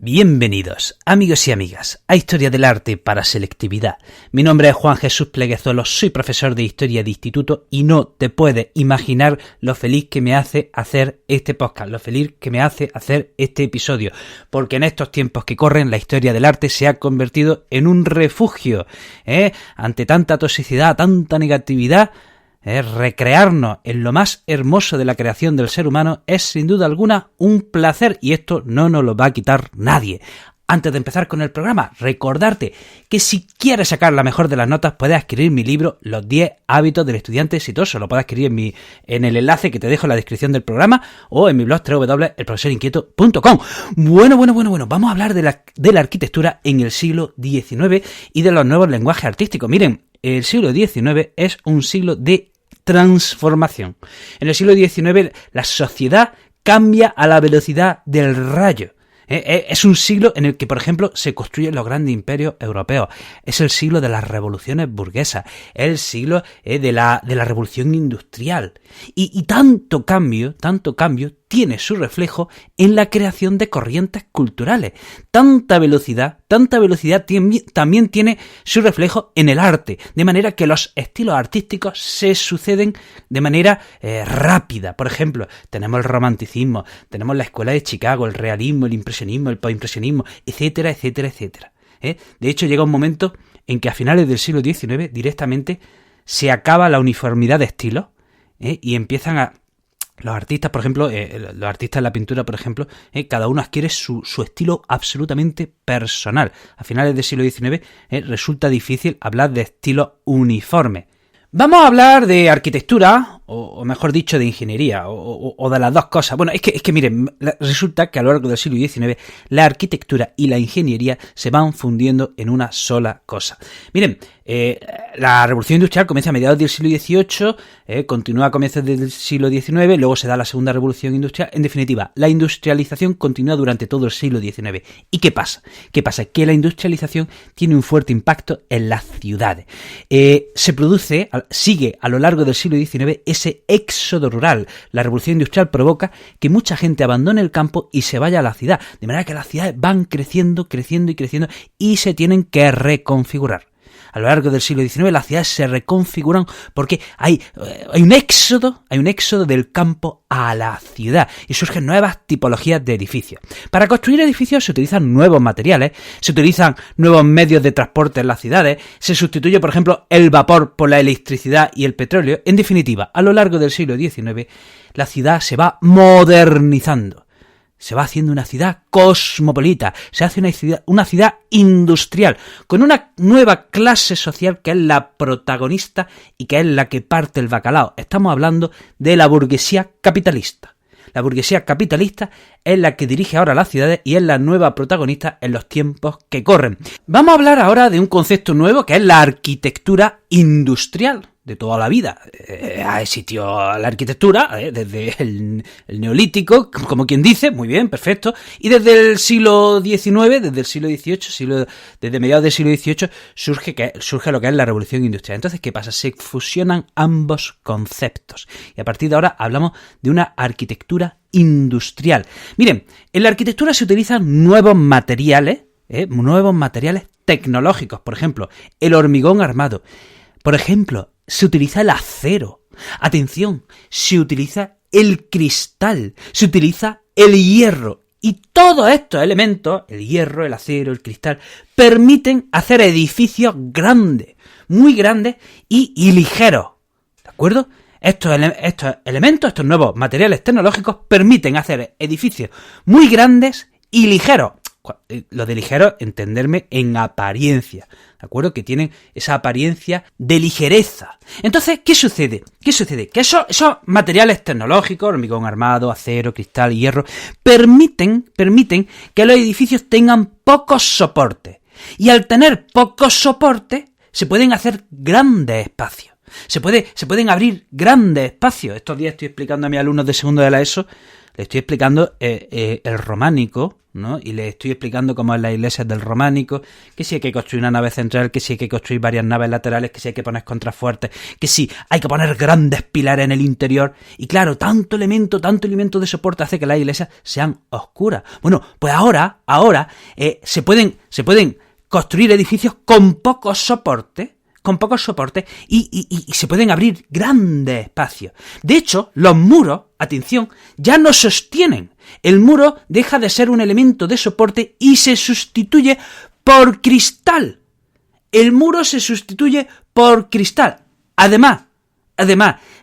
Bienvenidos, amigos y amigas, a Historia del Arte para Selectividad. Mi nombre es Juan Jesús Pleguezolo, soy profesor de Historia de Instituto y no te puedes imaginar lo feliz que me hace hacer este podcast, lo feliz que me hace hacer este episodio, porque en estos tiempos que corren la historia del arte se ha convertido en un refugio, ante tanta toxicidad, tanta negatividad. Recrearnos en lo más hermoso de la creación del ser humano es sin duda alguna un placer y esto no nos lo va a quitar nadie. Antes de empezar con el programa, recordarte que si quieres sacar la mejor de las notas puedes adquirir mi libro Los 10 hábitos del estudiante exitoso. Lo puedes adquirir en el enlace que te dejo en la descripción del programa o en mi blog www.elprofesorinquieto.com. Bueno, vamos a hablar de la arquitectura en el siglo XIX y de los nuevos lenguajes artísticos. Miren, el siglo XIX es un siglo de transformación. En el siglo XIX la sociedad cambia a la velocidad del rayo. Es un siglo en el que, por ejemplo, se construyen los grandes imperios europeos. Es el siglo de las revoluciones burguesas. Es el siglo de la revolución industrial. Y tanto cambio tiene su reflejo en la creación de corrientes culturales. Tanta velocidad también tiene su reflejo en el arte. De manera que los estilos artísticos se suceden de manera rápida. Por ejemplo, tenemos el romanticismo, tenemos la escuela de Chicago, el realismo, el impresionismo, el postimpresionismo, etcétera. De hecho, llega un momento en que a finales del siglo XIX directamente se acaba la uniformidad de estilos y empiezan los artistas, por ejemplo, los artistas de la pintura, por ejemplo, cada uno adquiere su estilo absolutamente personal. A finales del siglo XIX resulta difícil hablar de estilos uniformes. Vamos a hablar de arquitectura, o mejor dicho, de ingeniería, o de las dos cosas. Bueno, es que miren, resulta que a lo largo del siglo XIX la arquitectura y la ingeniería se van fundiendo en una sola cosa. Miren, la revolución industrial comienza a mediados del siglo XVIII, continúa a comienzos del siglo XIX, luego se da la segunda revolución industrial. En definitiva, la industrialización continúa durante todo el siglo XIX. ¿Y qué pasa? Que la industrialización tiene un fuerte impacto en las ciudades. Sigue a lo largo del siglo XIX ese éxodo rural. La revolución industrial provoca que mucha gente abandone el campo y se vaya a la ciudad, de manera que las ciudades van creciendo y se tienen que reconfigurar. A lo largo del siglo XIX las ciudades se reconfiguran porque hay un éxodo del campo a la ciudad y surgen nuevas tipologías de edificios. Para construir edificios se utilizan nuevos materiales, se utilizan nuevos medios de transporte en las ciudades, se sustituye, por ejemplo, el vapor por la electricidad y el petróleo. En definitiva, a lo largo del siglo XIX la ciudad se va modernizando. Se va haciendo una ciudad cosmopolita, se hace una ciudad industrial, con una nueva clase social que es la protagonista y que es la que parte el bacalao. Estamos hablando de la burguesía capitalista. La burguesía capitalista es la que dirige ahora las ciudades y es la nueva protagonista en los tiempos que corren. Vamos a hablar ahora de un concepto nuevo que es la arquitectura industrial. De toda la vida ha existido la arquitectura desde el neolítico, como quien dice, muy bien, perfecto, y desde el siglo XIX, desde el siglo XVIII, desde mediados del siglo XVIII surge lo que es la revolución industrial. Entonces, ¿qué pasa? Se fusionan ambos conceptos y a partir de ahora hablamos de una arquitectura industrial. Miren, en la arquitectura se utilizan nuevos materiales tecnológicos, por ejemplo, el hormigón armado. Por ejemplo, se utiliza el acero. Atención, se utiliza el cristal, se utiliza el hierro. Y todos estos elementos, el hierro, el acero, el cristal, permiten hacer edificios grandes, muy grandes y ligeros. ¿De acuerdo? Estos elementos, estos nuevos materiales tecnológicos permiten hacer edificios muy grandes y ligeros. Lo de ligero, entenderme en apariencia, ¿de acuerdo? Que tienen esa apariencia de ligereza. Entonces, ¿qué sucede? Que esos materiales tecnológicos, hormigón armado, acero, cristal, hierro, permiten que los edificios tengan pocos soportes. Y al tener pocos soportes, se pueden hacer grandes espacios. Se pueden abrir grandes espacios. Estos días estoy explicando a mis alumnos de segundo de la ESO, les estoy explicando el románico, ¿no? Y les estoy explicando cómo es las iglesias del románico, que si hay que construir una nave central, que si hay que construir varias naves laterales, que si hay que poner contrafuertes, que si hay que poner grandes pilares en el interior. Y claro, tanto elemento de soporte hace que las iglesias sean oscuras. Bueno, pues ahora se pueden construir edificios con pocos soportes, y se pueden abrir grandes espacios. De hecho, los muros, atención, ya no sostienen. El muro deja de ser un elemento de soporte y se sustituye por cristal. El muro se sustituye por cristal. Además,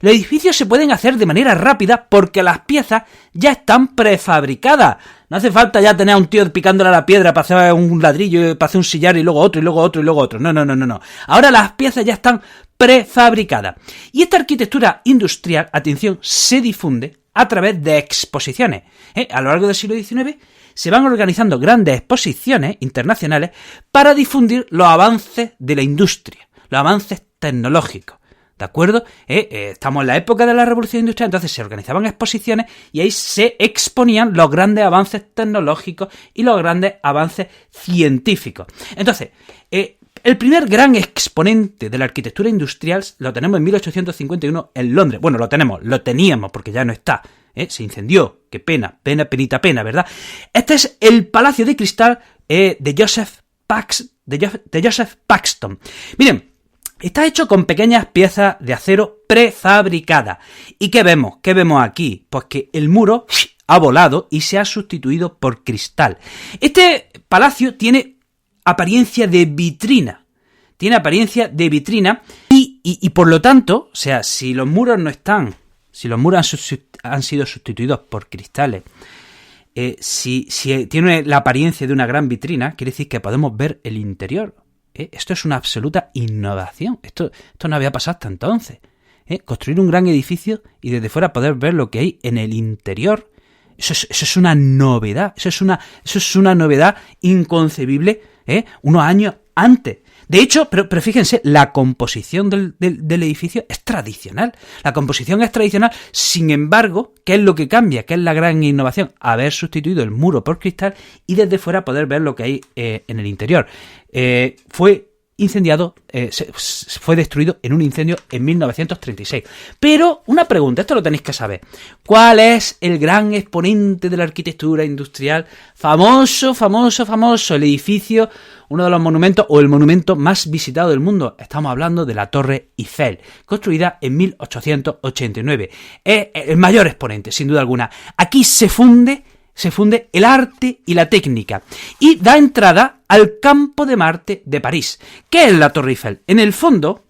los edificios se pueden hacer de manera rápida porque las piezas ya están prefabricadas. No hace falta ya tener a un tío picándole a la piedra para hacer un ladrillo, para hacer un sillar y luego otro, y luego otro, y luego otro. No. Ahora las piezas ya están prefabricadas. Y esta arquitectura industrial, atención, se difunde a través de exposiciones. A lo largo del siglo XIX se van organizando grandes exposiciones internacionales para difundir los avances de la industria, los avances tecnológicos. ¿De acuerdo? Estamos en la época de la Revolución Industrial, entonces se organizaban exposiciones y ahí se exponían los grandes avances tecnológicos y los grandes avances científicos. Entonces, el primer gran exponente de la arquitectura industrial lo tenemos en 1851 en Londres. Bueno, lo teníamos porque ya no está. Se incendió. Qué pena, penita pena, ¿verdad? Este es el Palacio de Cristal de Joseph Paxton. Miren, está hecho con pequeñas piezas de acero prefabricadas. ¿Y qué vemos? ¿Qué vemos aquí? Pues que el muro ha volado y se ha sustituido por cristal. Este palacio tiene apariencia de vitrina. Y por lo tanto, o sea, si los muros han sido sustituidos por cristales, si tiene la apariencia de una gran vitrina, quiere decir que podemos ver el interior. Esto es una absoluta innovación. Esto no había pasado hasta entonces. Construir un gran edificio y desde fuera poder ver lo que hay en el interior. Eso es una novedad. Eso es una novedad inconcebible, unos años antes. De hecho, pero fíjense, la composición del edificio es tradicional. La composición es tradicional, sin embargo, ¿qué es lo que cambia? ¿Qué es la gran innovación? Haber sustituido el muro por cristal y desde fuera poder ver lo que hay en el interior. Fue incendiado, fue destruido en un incendio en 1936. Pero una pregunta, esto lo tenéis que saber. ¿Cuál es el gran exponente de la arquitectura industrial? Famoso, el edificio, uno de los monumentos o el monumento más visitado del mundo. Estamos hablando de la Torre Eiffel, construida en 1889. Es el mayor exponente, sin duda alguna. Aquí se funde el arte y la técnica y da entrada al Campo de Marte de París. ¿Qué es la Torre Eiffel? En el fondo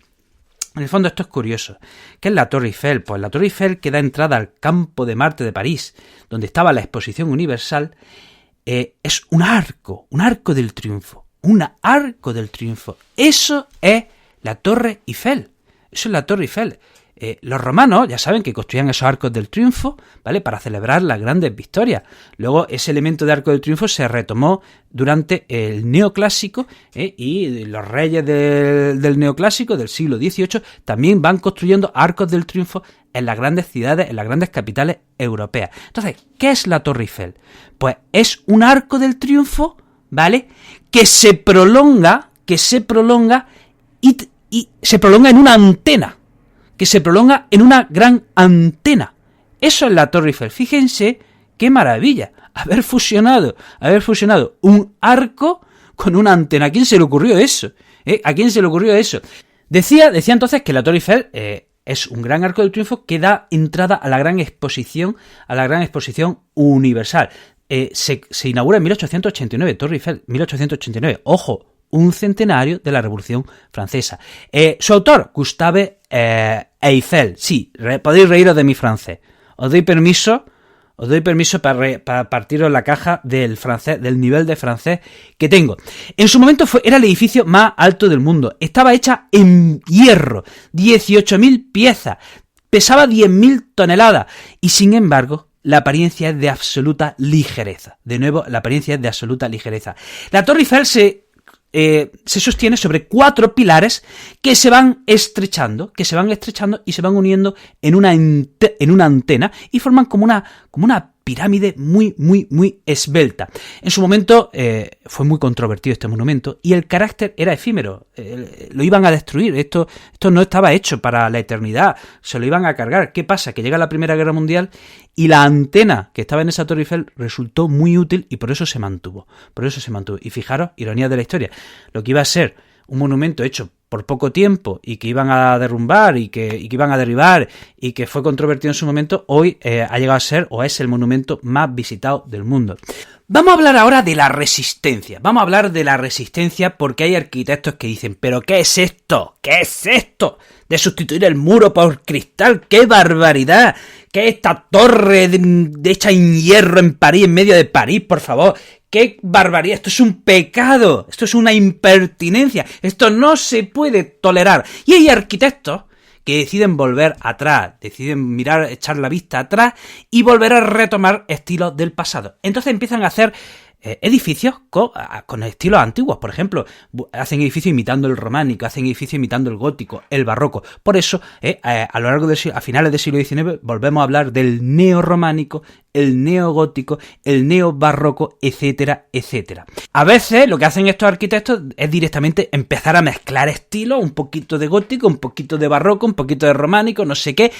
esto es curioso. ¿Qué es la Torre Eiffel? Pues la Torre Eiffel, que da entrada al Campo de Marte de París, donde estaba la Exposición Universal, es un arco del triunfo. Eso es la Torre Eiffel. Los romanos ya saben que construían esos arcos del triunfo, ¿vale?, para celebrar las grandes victorias. Luego ese elemento de arco del triunfo se retomó durante el neoclásico, y los reyes del neoclásico del siglo XVIII también van construyendo arcos del triunfo en las grandes ciudades, en las grandes capitales europeas. Entonces, ¿qué es la Torre Eiffel? Pues es un arco del triunfo, ¿vale?, que se prolonga y se prolonga en una antena. Que se prolonga en una gran antena. Eso es la Torre Eiffel. Fíjense qué maravilla. Haber fusionado un arco con una antena. ¿A quién se le ocurrió eso? Decía entonces que la Torre Eiffel es un gran arco del triunfo que da entrada a la gran exposición universal. Se inaugura en 1889, Torre Eiffel, 1889. Ojo, un centenario de la Revolución Francesa. Su autor, Gustave Eiffel. Sí, podéis reíros de mi francés. Os doy permiso para partiros la caja del francés, del nivel de francés que tengo. En su momento era el edificio más alto del mundo. Estaba hecha en hierro, 18.000 piezas, pesaba 10.000 toneladas y sin embargo la apariencia es de absoluta ligereza. De nuevo, la apariencia es de absoluta ligereza. La Torre Eiffel se se sostiene sobre 4 pilares que se van estrechando y se van uniendo en una antena y forman como una pirámide muy, muy, muy esbelta. En su momento fue muy controvertido este monumento y el carácter era efímero. Lo iban a destruir. Esto no estaba hecho para la eternidad. Se lo iban a cargar. ¿Qué pasa? Que llega la Primera Guerra Mundial y la antena que estaba en esa Torre Eiffel resultó muy útil y por eso se mantuvo. Y fijaros, ironía de la historia, lo que iba a ser un monumento hecho por poco tiempo y que iban a derrumbar y que iban a derribar y que fue controvertido en su momento, hoy ha llegado a ser o es el monumento más visitado del mundo. Vamos a hablar ahora de la resistencia. Porque hay arquitectos que dicen, ¿pero qué es esto? ¿Qué es esto? De sustituir el muro por cristal. ¡Qué barbaridad! ¿Qué es esta torre hecha en hierro en París, en medio de París, por favor? ¡Qué barbaridad! Esto es un pecado, esto es una impertinencia, esto no se puede tolerar. Y hay arquitectos que deciden volver atrás, deciden mirar, echar la vista atrás y volver a retomar estilos del pasado. Entonces empiezan a hacer edificios con estilos antiguos. Por ejemplo, hacen edificios imitando el románico, hacen edificios imitando el gótico, el barroco. Por eso, a lo largo a finales del siglo XIX, volvemos a hablar del neorrománico, el neogótico, el neobarroco, etcétera, etcétera. A veces lo que hacen estos arquitectos es directamente empezar a mezclar estilos, un poquito de gótico, un poquito de barroco, un poquito de románico, no sé qué,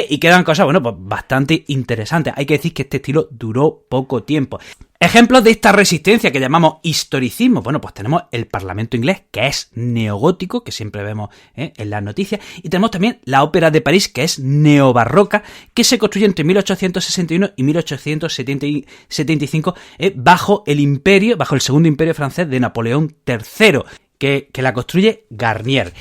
y quedan cosas, pues bastante interesantes. Hay que decir que este estilo duró poco tiempo. Ejemplos de esta resistencia que llamamos historicismo. Bueno, pues tenemos el Parlamento inglés, que es neogótico, que siempre vemos en las noticias, y tenemos también la Ópera de París, que es neobarroca, que se construye entre 1861 y 1875 bajo el Segundo Imperio francés de Napoleón III, que la construye Garnier.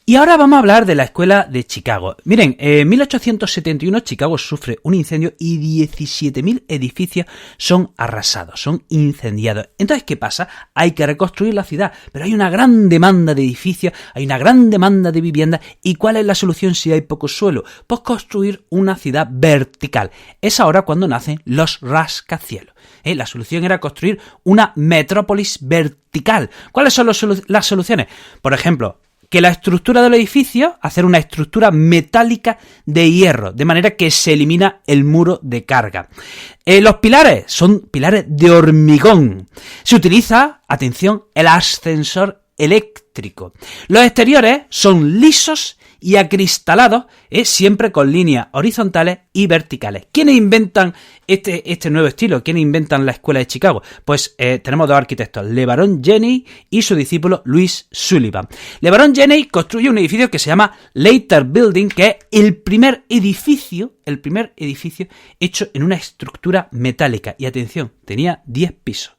Y ahora vamos a hablar de la escuela de Chicago. Miren, en 1871 Chicago sufre un incendio y 17.000 edificios son arrasados, son incendiados. Entonces, ¿qué pasa? Hay que reconstruir la ciudad, pero hay una gran demanda de edificios, hay una gran demanda de viviendas. ¿Y cuál es la solución si hay poco suelo? Pues construir una ciudad vertical. Es ahora cuando nacen los rascacielos. La solución era construir una metrópolis vertical. ¿Cuáles son las soluciones? Por ejemplo, que la estructura del edificio, hacer una estructura metálica de hierro, de manera que se elimina el muro de carga. Los pilares son pilares de hormigón. Se utiliza, atención, el ascensor eléctrico. Los exteriores son lisos y acristalados, siempre con líneas horizontales y verticales. ¿Quiénes inventan este nuevo estilo? ¿Quiénes inventan la escuela de Chicago? Pues tenemos dos arquitectos, Le Baron Jenney y su discípulo Louis Sullivan. Le Baron Jenney construye un edificio que se llama Leiter Building, que es el primer edificio hecho en una estructura metálica. Y atención, tenía 10 pisos,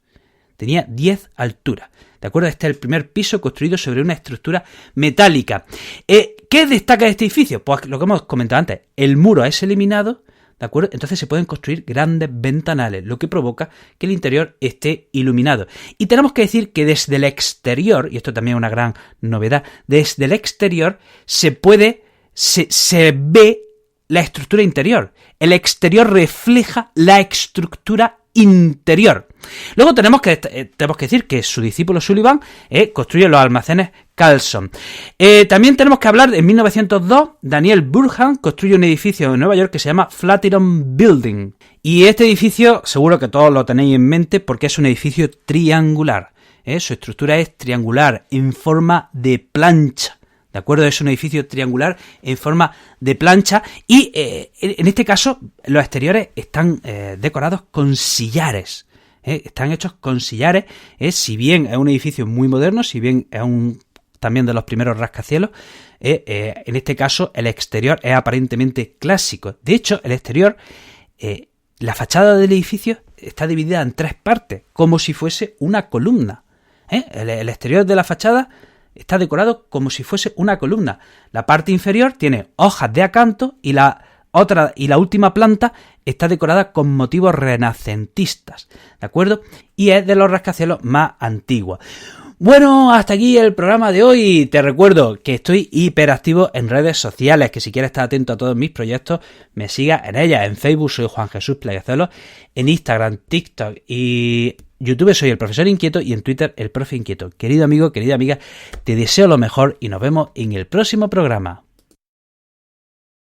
tenía 10 alturas. ¿De acuerdo? Este es el primer piso construido sobre una estructura metálica. ¿Qué destaca de este edificio? Pues lo que hemos comentado antes, el muro es eliminado, ¿de acuerdo? Entonces se pueden construir grandes ventanales, lo que provoca que el interior esté iluminado. Y tenemos que decir que desde el exterior, y esto también es una gran novedad, desde el exterior se ve la estructura interior. El exterior refleja la estructura interior. Luego tenemos que decir que su discípulo Sullivan construye los almacenes Carlson. También tenemos que hablar de, en 1902, Daniel Burhan construye un edificio en Nueva York que se llama Flatiron Building. Y este edificio seguro que todos lo tenéis en mente porque es un edificio triangular. Su estructura es triangular en forma de plancha. ¿De acuerdo? Es un edificio triangular en forma de plancha y en este caso los exteriores están decorados con sillares. Están hechos con sillares, si bien es un edificio muy moderno, si bien es también de los primeros rascacielos, en este caso el exterior es aparentemente clásico. De hecho, el exterior, la fachada del edificio está dividida en 3 partes, como si fuese una columna. El exterior de la fachada está decorado como si fuese una columna. La parte inferior tiene hojas de acanto y la última planta está decorada con motivos renacentistas, ¿de acuerdo? Y es de los rascacielos más antiguos. Bueno, hasta aquí el programa de hoy. Te recuerdo que estoy hiperactivo en redes sociales, que si quieres estar atento a todos mis proyectos, me sigas en ellas. En Facebook soy Juan Jesús Pleguezuelos, en Instagram, TikTok y YouTube soy el profesor inquieto y en Twitter el profe inquieto. Querido amigo, querida amiga, te deseo lo mejor y nos vemos en el próximo programa.